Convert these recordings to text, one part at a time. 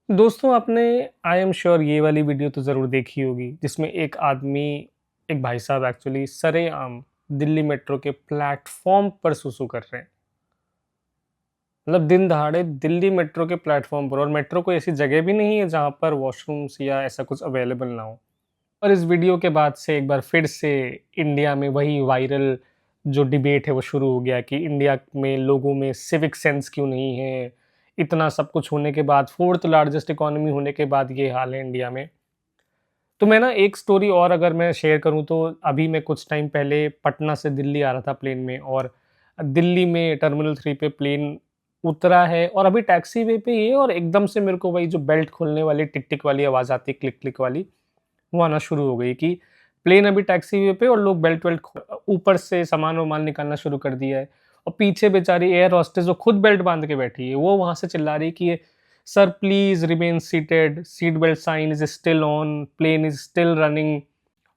दोस्तों आपने I am sure ये वाली वीडियो तो ज़रूर देखी होगी जिसमें एक भाई साहब एक्चुअली सरेआम दिल्ली मेट्रो के प्लेटफॉर्म पर सुसु कर रहे हैं। मतलब दिन दहाड़े दिल्ली मेट्रो के प्लेटफॉर्म पर, और मेट्रो कोई ऐसी जगह भी नहीं है जहाँ पर वॉशरूम्स या ऐसा कुछ अवेलेबल ना हो। और इस वीडियो के बाद से एक बार फिर से इंडिया में वही वायरल जो डिबेट है वो शुरू हो गया कि इंडिया में लोगों में सिविक सेंस क्यों नहीं है। इतना सब कुछ होने के बाद, फोर्थ लार्जेस्ट इकोनॉमी होने के बाद ये हाल है इंडिया में। तो मैं ना एक स्टोरी और अगर मैं शेयर करूं तो अभी मैं कुछ टाइम पहले पटना से दिल्ली आ रहा था प्लेन में, और दिल्ली में टर्मिनल 3 पे प्लेन उतरा है और अभी टैक्सी वे पे ही है, और एकदम से मेरे को वही जो बेल्ट खोलने वाली टिक टिक वाली आवाज़ आती है, क्लिक क्लिक वाली, वो आना शुरू हो गई कि प्लेन अभी टैक्सी वे पे और लोग बेल्ट वेल्ट ऊपर से सामान वामान निकालना शुरू कर दिया है। और पीछे बेचारी एयर हॉस्टेस जो खुद बेल्ट बांध के बैठी है वो वहां से चिल्ला रही है कि ये sir please remain seated, seat belt sign is still on, plane is still running.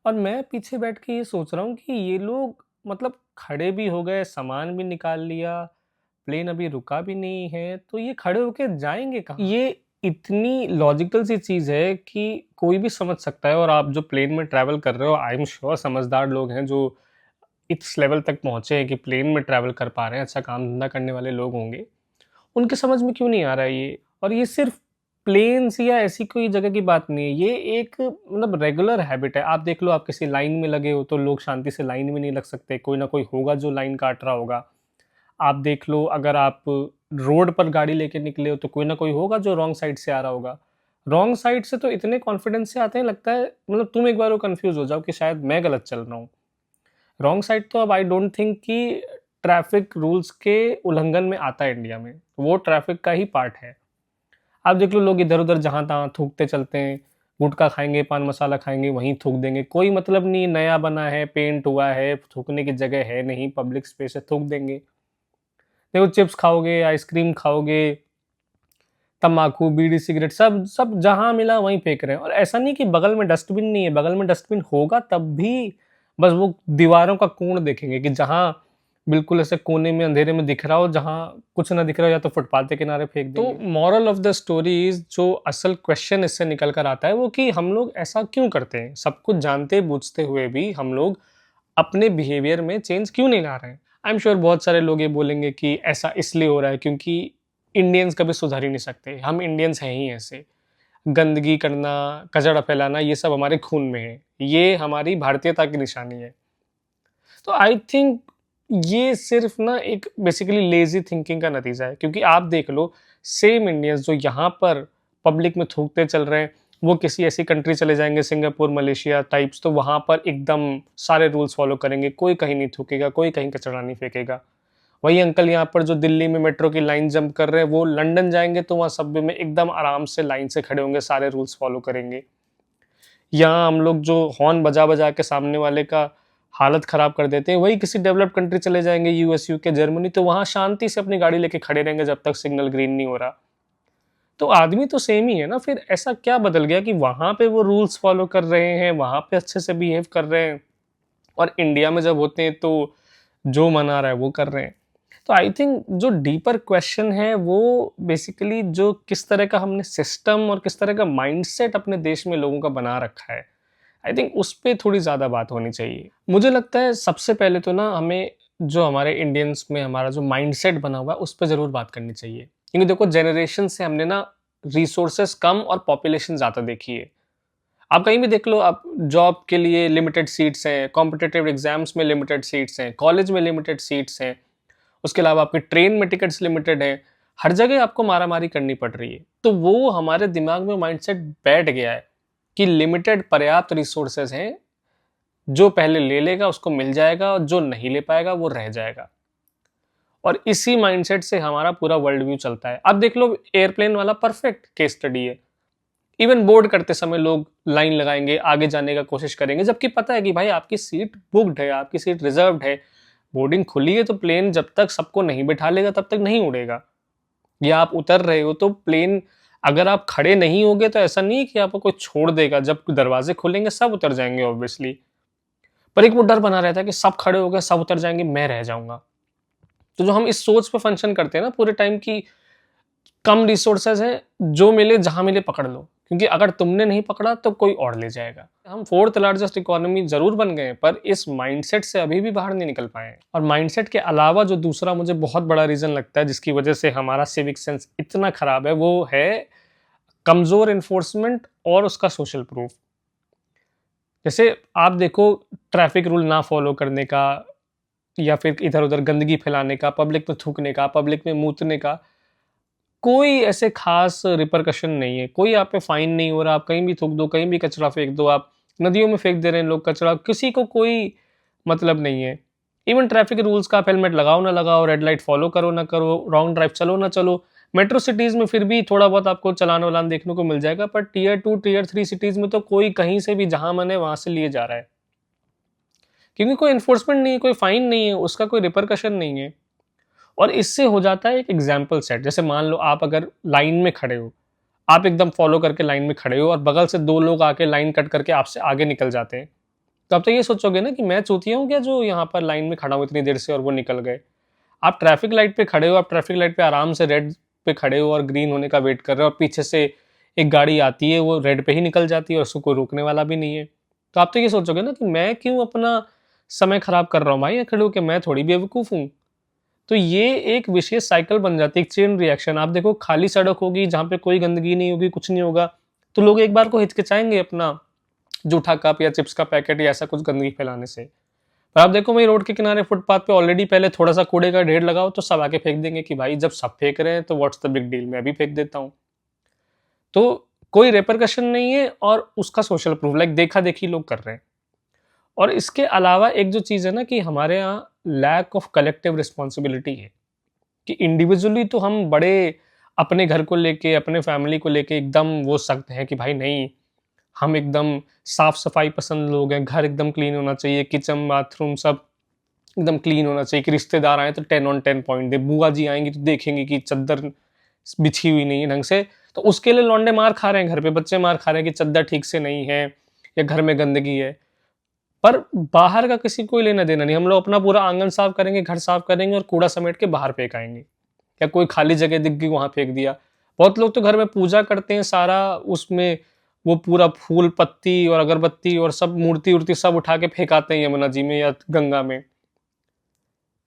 और मैं पीछे बैठ के ये सोच रहा हूँ कि ये लोग मतलब खड़े भी हो गए, सामान भी निकाल लिया, प्लेन अभी रुका भी नहीं है, तो ये खड़े होके जाएंगे कहाँ? ये इतनी लॉजिकल सी चीज़ है कि कोई भी समझ सकता है। और आप जो प्लेन में ट्रैवल कर रहे हो, आई एम श्योर समझदार लोग हैं जो इस लेवल तक पहुंचे हैं कि प्लेन में ट्रैवल कर पा रहे हैं, अच्छा काम धंधा करने वाले लोग होंगे। उनके समझ में क्यों नहीं आ रहा है ये? और ये सिर्फ प्लेन्स या ऐसी कोई जगह की बात नहीं है, ये एक मतलब रेगुलर हैबिट है। आप देख लो, आप किसी लाइन में लगे हो तो लोग शांति से लाइन में नहीं लग सकते, कोई ना कोई होगा जो लाइन काट रहा होगा। आप देख लो, अगर आप रोड पर गाड़ी लेके निकले हो तो कोई ना कोई होगा जो रॉन्ग साइड से आ रहा होगा। रॉन्ग साइड से तो इतने कॉन्फिडेंस से आते हैं, लगता है मतलब तुम एक बार वो कंफ्यूज हो जाओ कि शायद मैं गलत चल रहा हूँ। रॉन्ग साइड तो अब आई डोंट थिंक कि ट्रैफिक रूल्स के उल्लंघन में आता है इंडिया में, वो ट्रैफिक का ही पार्ट है। आप देख लो, लोग इधर-उधर जहाँ-तहाँ थूकते चलते हैं, गुटखा खाएँगे, पान मसाला खाएँगे, वहीं थूक देंगे, कोई मतलब नहीं, नया बना है, पेंट हुआ है, थूकने की जगह है नहीं, पब्लिक स्पेस है, थूक देंगे। देखो, चिप्स खाओगे, आइसक्रीम खाओगे, तम्बाकू, बीड़ी, सिगरेट सब सब जहाँ मिला वहीं फेंक रहे हैं। और ऐसा नहीं कि बगल में डस्टबिन नहीं है, बगल में डस्टबिन होगा तब भी बस वो दीवारों का कोण देखेंगे कि जहाँ बिल्कुल ऐसे कोने में अंधेरे में दिख रहा हो, जहाँ कुछ ना दिख रहा हो, या तो फुटपाथ के किनारे फेंक देंगे। तो moral of the story is, जो असल क्वेश्चन इससे निकल कर आता है वो कि हम लोग ऐसा क्यों करते हैं? सब कुछ जानते बूझते हुए भी हम लोग अपने बिहेवियर में चेंज क्यों नहीं ला रहे हैं? आई एम श्योर बहुत सारे लोग ये बोलेंगे कि ऐसा इसलिए हो रहा है क्योंकि इंडियंस कभी सुधर ही नहीं सकते, हम इंडियंस हैं ही ऐसे। गंदगी करना, कचरा फैलाना, ये सब हमारे खून में है, ये हमारी भारतीयता की निशानी है। तो आई थिंक ये सिर्फ ना एक बेसिकली लेजी थिंकिंग का नतीजा है, क्योंकि आप देख लो, सेम इंडियंस जो यहाँ पर पब्लिक में थूकते चल रहे हैं, वो किसी ऐसी कंट्री चले जाएंगे, सिंगापुर, मलेशिया टाइप्स, तो वहां पर एकदम सारे रूल्स फॉलो करेंगे, कोई कहीं नहीं थूकेगा, कोई कहीं कचरा नहीं फेंकेगा। वही अंकल यहाँ पर जो दिल्ली में मेट्रो की लाइन जंप कर रहे हैं, वो लंदन जाएंगे तो वहाँ सबवे में एकदम आराम से लाइन से खड़े होंगे, सारे रूल्स फॉलो करेंगे। यहाँ हम लोग जो हॉर्न बजा बजा के सामने वाले का हालत खराब कर देते हैं, वही किसी डेवलप्ड कंट्री चले जाएंगे, यूएस, यूके, जर्मनी, तो वहाँ शांति से अपनी गाड़ी लेके खड़े रहेंगे जब तक सिग्नल ग्रीन नहीं हो रहा। तो आदमी तो सेम ही है ना, फिर ऐसा क्या बदल गया कि वहां पे वो रूल्स फॉलो कर रहे हैं, वहां पे अच्छे से बिहेव कर रहे हैं, और इंडिया में जब होते हैं तो जो मना रहा है वो कर रहे हैं। तो आई थिंक जो डीपर क्वेश्चन है वो बेसिकली जो किस तरह का हमने सिस्टम और किस तरह का माइंडसेट अपने देश में लोगों का बना रखा है, आई थिंक उस पर थोड़ी ज़्यादा बात होनी चाहिए। मुझे लगता है सबसे पहले तो ना हमें जो हमारे इंडियंस में हमारा जो माइंडसेट बना हुआ है उस पर ज़रूर बात करनी चाहिए, क्योंकि देखो, जनरेशन से हमने ना रिसोर्सेस कम और पॉपुलेशन ज़्यादा देखी है। आप कहीं भी देख लो, आप जॉब के लिए लिमिटेड सीट्स हैं, कॉम्पिटिटिव एग्जाम्स में लिमिटेड सीट्स हैं, कॉलेज में लिमिटेड सीट्स हैं, उसके अलावा आपके ट्रेन में टिकट्स लिमिटेड हैं, हर जगह आपको मारामारी करनी पड़ रही है। तो वो हमारे दिमाग में माइंडसेट बैठ गया है कि लिमिटेड पर्याप्त रिसोर्सेज हैं, जो पहले ले लेगा उसको मिल जाएगा, और जो नहीं ले पाएगा वो रह जाएगा। और इसी माइंडसेट से हमारा पूरा वर्ल्ड व्यू चलता है। अब देख लो, एयरप्लेन वाला परफेक्ट केस स्टडी है। इवन बोर्ड करते समय लोग लाइन लगाएंगे, आगे जाने का कोशिश करेंगे, जबकि पता है कि भाई आपकी सीट बुक्ड है, आपकी सीट रिजर्व्ड है, बोर्डिंग खुली है, तो प्लेन जब तक सबको नहीं बिठा लेगा तब तक नहीं उड़ेगा। या आप उतर रहे हो तो प्लेन, अगर आप खड़े नहीं होगे तो ऐसा नहीं है कि आपको कोई छोड़ देगा, जब दरवाजे खुलेंगे सब उतर जाएंगे ऑब्वियसली। पर एक वो डर बना रहता है कि सब खड़े हो गए, सब उतर जाएंगे, मैं रह जाऊंगा। तो जो हम इस सोच पे फंक्शन करते हैं ना पूरे टाइम की कम रिसोर्सेज है, जो मिले जहां मिले पकड़ लो, क्योंकि अगर तुमने नहीं पकड़ा तो कोई और ले जाएगा। हम फोर्थ लार्जेस्ट इकोनॉमी जरूर बन गए, पर इस माइंडसेट से अभी भी बाहर नहीं निकल पाए हैं। और माइंडसेट के अलावा जो दूसरा मुझे बहुत बड़ा रीजन लगता है जिसकी वजह से हमारा सिविक सेंस इतना खराब है, वो है कमजोर इन्फोर्समेंट और उसका सोशल प्रूफ। जैसे आप देखो, ट्रैफिक रूल ना फॉलो करने का, या फिर इधर उधर गंदगी फैलाने का, पब्लिक में थूकने का, पब्लिक में मूतने का, कोई ऐसे खास रिपरकशन नहीं है। कोई आप पे फाइन नहीं हो रहा, आप कहीं भी थूक दो, कहीं भी कचरा फेंक दो, आप नदियों में फेंक दे रहे हैं लोग कचरा, किसी को कोई मतलब नहीं है। इवन ट्रैफिक रूल्स का, आप हेलमेट लगाओ ना लगाओ, रेड लाइट फॉलो करो ना करो, रॉन्ग ड्राइव चलो ना चलो, मेट्रो सिटीज में फिर भी थोड़ा बहुत आपको चलान वलान देखने को मिल जाएगा, पर टीयर 2 टीयर 3 सिटीज में तो कोई कहीं से भी जहां मन है वहां से लिए जा रहा है, क्योंकि कोई एनफोर्समेंट नहीं है, कोई फाइन नहीं है, उसका कोई रिपरकशन नहीं है। और इससे हो जाता है एक एग्जाम्पल सेट। जैसे मान लो आप अगर लाइन में खड़े हो, आप एकदम फॉलो करके लाइन में खड़े हो, और बगल से दो लोग आके लाइन कट करके आपसे आगे निकल जाते हैं, तो आप तो ये सोचोगे ना कि मैं चूतिया हूँ क्या जो यहाँ पर लाइन में खड़ा हूँ इतनी देर से और वो निकल गए। आप ट्रैफिक लाइट पे खड़े हो, आप ट्रैफिक लाइट पे आराम से रेड पे खड़े हो और ग्रीन होने का वेट कर रहे हो, और पीछे से एक गाड़ी आती है, वो रेड पे ही निकल जाती है और उसको कोई रोकने वाला भी नहीं है। तो आप तो ये सोचोगे ना कि मैं क्यों अपना समय खराब कर रहा हूँ भाई, खड़े होकर मैं थोड़ी बेवकूफ हूँ। तो ये एक विशेष साइकिल बन जाती है, एक चेन रिएक्शन। आप देखो, खाली सड़क होगी जहाँ पे कोई गंदगी नहीं होगी, कुछ नहीं होगा, तो लोग एक बार को हिचकिचाएंगे अपना जूठा कप या चिप्स का पैकेट या ऐसा कुछ गंदगी फैलाने से। पर आप देखो, वही रोड के किनारे फुटपाथ पे ऑलरेडी पहले थोड़ा सा कूड़े का ढेर लगाओ तो सब आके फेंक देंगे कि भाई जब सब फेंक रहे हैं तो व्हाट्स द बिग डील, मैं भी फेंक देता हूँ। तो कोई रेपरकशन नहीं है और उसका सोशल प्रूफ, लाइक देखा देखी लोग कर रहे हैं। और इसके अलावा एक जो चीज़ है ना कि हमारे यहाँ लैक ऑफ कलेक्टिव रिस्पॉन्सिबिलिटी है, कि इंडिविजुअली तो हम बड़े अपने घर को लेके, अपने फैमिली को लेके एकदम वो सख्त हैं कि भाई नहीं, हम एकदम साफ सफाई पसंद लोग हैं, घर एकदम क्लीन होना चाहिए, किचन बाथरूम सब एकदम क्लीन होना चाहिए, कि रिश्तेदार आए तो 10 on 10 पॉइंट दे, बुआ जी आएंगी तो देखेंगे कि चद्दर बिछी हुई नहीं है ढंग से, तो उसके लिए लौंडे मार खा रहे हैं, घर पे बच्चे मार खा रहे हैं कि चद्दर ठीक से नहीं है या घर में गंदगी है। पर बाहर का किसी को लेना देना नहीं, हम लोग अपना पूरा आंगन साफ करेंगे, घर साफ करेंगे और कूड़ा समेट के बाहर फेंक आएंगे, या कोई खाली जगह दिख गई वहां फेंक दिया। बहुत लोग तो घर में पूजा करते हैं, सारा उसमें वो पूरा फूल पत्ती और अगरबत्ती और सब मूर्ति उर्ति सब उठा के फेंकाते हैं यमुना जी में या गंगा में।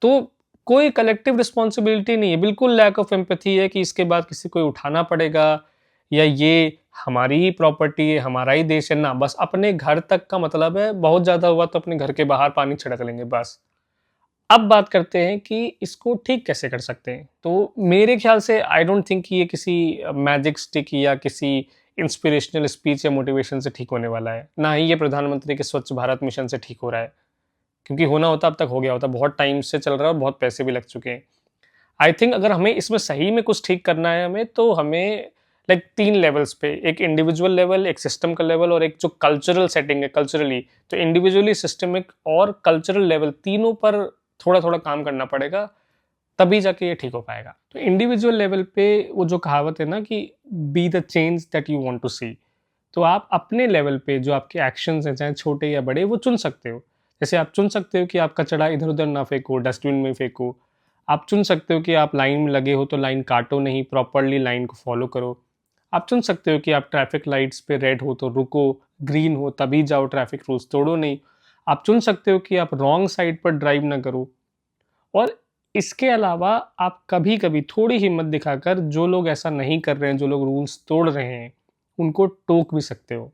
तो कोई कलेक्टिव रिस्पॉन्सिबिलिटी नहीं है, बिल्कुल लैक ऑफ एम्पैथी है कि इसके बाद किसी को उठाना पड़ेगा, या ये हमारी ही प्रॉपर्टी है, हमारा ही देश है ना, बस अपने घर तक का मतलब है, बहुत ज्यादा हुआ तो अपने घर के बाहर पानी छिड़क लेंगे बस। अब बात करते हैं कि इसको ठीक कैसे कर सकते हैं। तो मेरे ख्याल से आई डोंट थिंक कि ये किसी मैजिक स्टिक या किसी इंस्पिरेशनल स्पीच या मोटिवेशन से ठीक होने वाला है, ना ही ये प्रधानमंत्री के स्वच्छ भारत मिशन से ठीक हो रहा है, क्योंकि होना होता अब तक हो गया होता, बहुत टाइम से चल रहा है और बहुत पैसे भी लग चुके हैं। आई थिंक अगर हमें इसमें सही में कुछ ठीक करना है हमें, तो हमें लाइक 3 लेवल्स पे, एक इंडिविजुअल लेवल, एक सिस्टम का लेवल और एक जो कल्चरल सेटिंग है कल्चरली, तो इंडिविजुअली, सिस्टमिक और कल्चरल लेवल तीनों पर थोड़ा थोड़ा काम करना पड़ेगा, तभी जाके ये ठीक हो पाएगा। तो इंडिविजुअल लेवल पे वो जो कहावत है ना कि be the change that you want to see, तो आप अपने लेवल पे जो आपके एक्शंस हैं, चाहे छोटे या बड़े, वो चुन सकते हो। जैसे आप चुन सकते हो कि आप कचरा इधर उधर ना फेंको, डस्टबिन में फेंको। आप चुन सकते हो कि आप लाइन में लगे हो तो लाइन काटो नहीं, प्रॉपरली लाइन को फॉलो करो। आप चुन सकते हो कि आप ट्रैफिक लाइट्स पे रेड हो तो रुको, ग्रीन हो तभी जाओ, ट्रैफिक रूल्स तोड़ो नहीं। आप चुन सकते हो कि आप रॉन्ग साइड पर ड्राइव ना करो। और इसके अलावा आप कभी कभी थोड़ी हिम्मत दिखाकर जो लोग ऐसा नहीं कर रहे हैं, जो लोग रूल्स तोड़ रहे हैं, उनको टोक भी सकते हो।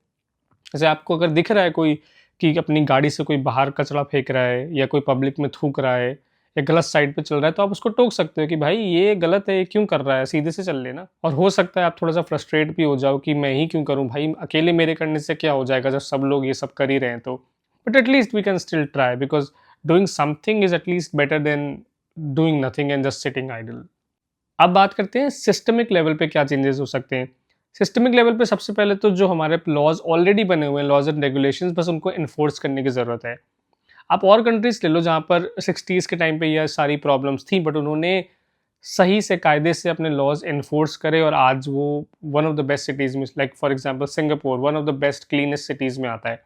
जैसे आपको अगर दिख रहा है कोई कि अपनी गाड़ी से कोई बाहर कचरा फेंक रहा है, या कोई पब्लिक में थूक रहा है, या गलत साइड पे चल रहा है, तो आप उसको टोक सकते हो कि भाई ये गलत है, ये क्यों कर रहा है, सीधे से चल लेना। और हो सकता है आप थोड़ा सा फ्रस्ट्रेट भी हो जाओ कि मैं ही क्यों करूं भाई, अकेले मेरे करने से क्या हो जाएगा जब सब लोग ये सब कर ही रहे हैं तो। But at least we can still try, because doing something is at least better than doing nothing and just sitting idle. अब बात करते हैं सिस्टमिक लेवल पे क्या चेंजेस हो सकते हैं। सिस्टमिक लेवल पे सबसे पहले तो जो हमारे लॉज ऑलरेडी बने हुए हैं, लॉज एंड रेगुलेशंस, बस उनको इन्फोर्स करने की ज़रूरत है। आप और कंट्रीज ले लो जहाँ पर 60s के टाइम पे यह सारी प्रॉब्लम्स थी, बट उन्होंने सही से कायदे से अपने लॉज इन्फोर्स करे और आज वो one of the best cities में, like for example Singapore one of the best cleanest cities में आता है।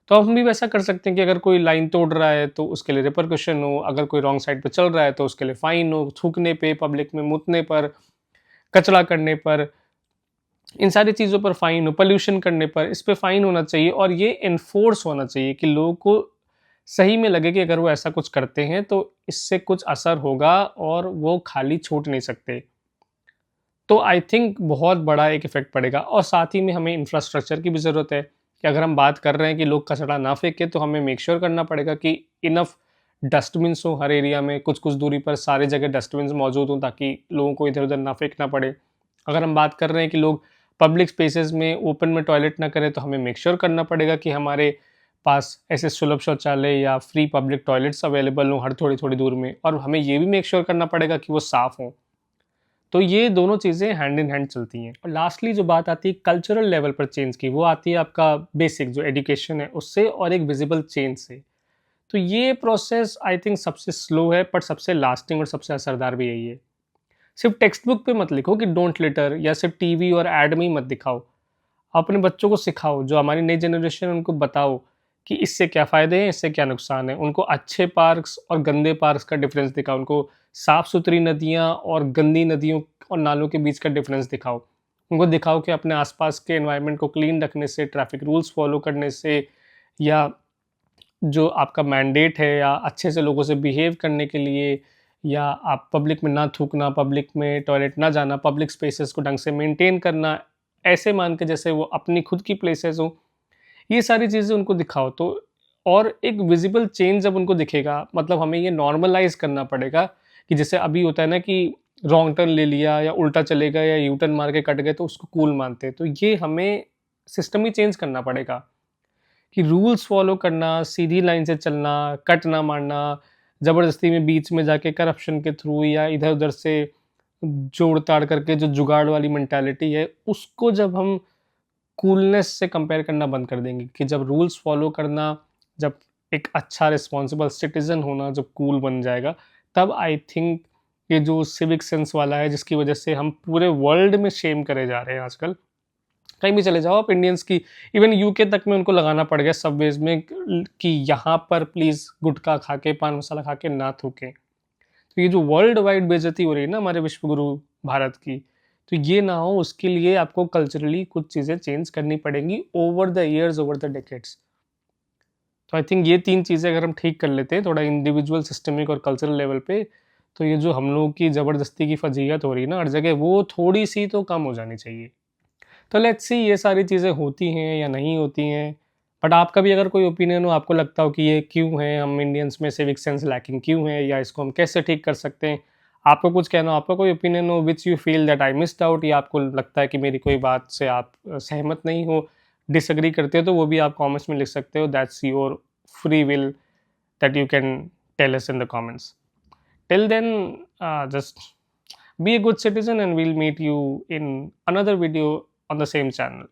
तो हम भी वैसा कर सकते हैं कि अगर कोई लाइन तोड़ रहा है तो उसके लिए रिपरकशन हो, अगर कोई रॉन्ग साइड पे चल रहा है तो उसके लिए फाइन हो, थूकने पे, पब्लिक में मुतने पर, कचरा करने पर, इन सारी चीज़ों पर फ़ाइन हो, पोल्यूशन करने पर इस पे फ़ाइन होना चाहिए और ये एनफ़ोर्स होना चाहिए कि लोगों को सही में लगे कि अगर वो ऐसा कुछ करते हैं तो इससे कुछ असर होगा और वो खाली छूट नहीं सकते। तो आई थिंक बहुत बड़ा एक इफ़ेक्ट पड़ेगा और साथ ही में हमें इंफ्रास्ट्रक्चर की भी ज़रूरत है कि अगर हम बात कर रहे हैं कि लोग कचरा ना फेंकें तो हमें मेक श्योर करना पड़ेगा कि इनफ डस्टबिन्स हो हर एरिया में, कुछ-कुछ दूरी पर सारी जगह डस्टबिन्स मौजूद हों ताकि लोगों को इधर-उधर ना फेंकना पड़े। अगर हम बात कर रहे हैं कि लोग पब्लिक स्पेसेस में ओपन में टॉयलेट ना करें तो हमें मेक श्योर करना पड़ेगा कि हमारे पास ऐसे सुलभ शौचालय या फ्री पब्लिक टॉयलेट्स अवेलेबल हों हर थोड़ी-थोड़ी दूर में और हमें ये भी मेक श्योर करना पड़ेगा कि वो साफ़ हों। तो ये दोनों चीज़ें हैंड इन हैंड चलती हैं। और लास्टली जो बात आती है कल्चरल लेवल पर चेंज की, वो आती है आपका बेसिक जो एजुकेशन है उससे और एक विजिबल चेंज से। तो ये प्रोसेस आई थिंक सबसे स्लो है पर सबसे लास्टिंग और सबसे असरदार भी यही है। सिर्फ टेक्स्ट बुक पे मत लिखो कि डोंट लिटर या सिर्फ टीवी और ऐड में ही मत दिखाओ। अपने बच्चों को सिखाओ, जो हमारी नई जनरेशन है उनको बताओ कि इससे क्या फ़ायदे हैं, इससे क्या नुकसान है। उनको अच्छे पार्क्स और गंदे पार्क्स का डिफ़रेंस दिखाओ। उनको साफ़-सुथरी नदियाँ और गंदी नदियों और नालों के बीच का डिफ़रेंस दिखाओ। उनको दिखाओ कि अपने आस-पास के एनवायरनमेंट को क्लीन रखने से, ट्रैफ़िक रूल्स फ़ॉलो करने से या जो आपका मैंडेट है या अच्छे से लोगों से बिहेव करने के लिए या आप पब्लिक में ना थूकना, पब्लिक में टॉयलेट ना जाना, पब्लिक स्पेसेस को ढंग से मेंटेन करना, ऐसे मान के जैसे वो अपनी खुद की प्लेसेस हों, ये सारी चीज़ें उनको दिखाओ तो और एक विज़िबल चेंज जब उनको दिखेगा, मतलब हमें ये नॉर्मलाइज़ करना पड़ेगा कि जैसे अभी होता है ना कि रॉन्ग टर्न ले लिया या उल्टा चले गए या यू टर्न मार के कट गए तो उसको कूल मानते हैं। तो ये हमें सिस्टम ही चेंज करना पड़ेगा। कि रूल्स फ़ॉलो करना, सीधी लाइन से चलना, कट ना मारना, ज़बरदस्ती में बीच में जाके करप्शन के थ्रू या इधर-उधर से जोड़-ताड़ करके जो जुगाड़ वाली मेंटालिटी है, उसको जब हम कूलनेस से कंपेयर करना बंद कर देंगे कि जब रूल्स फ़ॉलो करना, जब एक अच्छा रिस्पॉन्सिबल सिटिज़न होना जब कूल बन जाएगा, तब आई थिंक ये जो सिविक सेंस वाला है, जिसकी वजह से हम पूरे वर्ल्ड में शेम करे जा रहे हैं आजकल। कहीं भी चले जाओ आप इंडियंस की, इवन यूके तक में उनको लगाना पड़ गया सबवेज़ में कि यहाँ पर प्लीज़ गुटखा खा के, पान मसाला खा के ना थूकें। तो ये जो वर्ल्ड वाइड बेइज़्ज़ती हो रही है ना हमारे विश्व गुरु भारत की, तो ये ना हो उसके लिए आपको कल्चरली कुछ चीज़ें चेंज करनी पड़ेंगी over the years, over the decades. तो आई थिंक ये 3 चीज़ें अगर हम ठीक कर लेते हैं थोड़ा इंडिविजुअल, सिस्टमिक और कल्चरल लेवल पे, तो ये जो हम लोगों की ज़बरदस्ती की फ़ज़ीहत हो रही है ना हर जगह, वो थोड़ी-सी तो कम हो जानी चाहिए। तो लेट्स सी ये सारी चीज़ें होती हैं या नहीं होती हैं। बट आपका भी अगर कोई ओपिनियन हो, आपको लगता हो कि ये क्यों है, हम इंडियंस में सिविक सेंस लैकिंग क्यों है या इसको हम कैसे ठीक कर सकते हैं? आपको कुछ कहना हो, आपका कोई ओपिनियन हो which you feel that I missed out या आपको लगता है कि मेरी कोई बात से आप सहमत नहीं हो, डिसएग्री करते हो, तो वो भी आप कमेंट्स में लिख सकते हो। That's your free will that you can tell us in the comments. Till then, just be a good citizen and we'll meet you in another video on the same channel.